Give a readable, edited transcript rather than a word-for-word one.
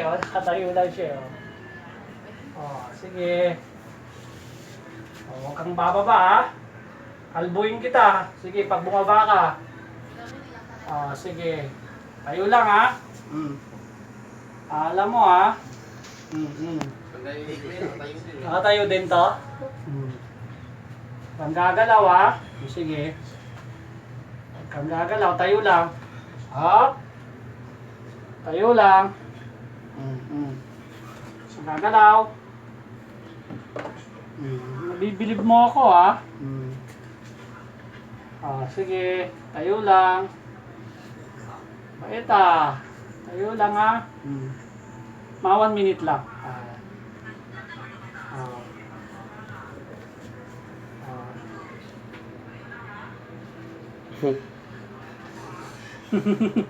Oh. Nakatayo lang siya. Sige. Huwag kang bababa ha. Kalbuhin kita. Sige, pag bumaba ka. Sige. Tayo lang ha. Alam mo ha. Nakatayo din to. Huwag kang gagalaw ha. Sige. Huwag kang gagalaw. Tayo lang. Up. Tayo lang. Huwag kang gagalaw. Nabibilib mo ako ha. Sige. Tayo lang. Bait ah. Tayo lang ha. Mga 1 minute lang.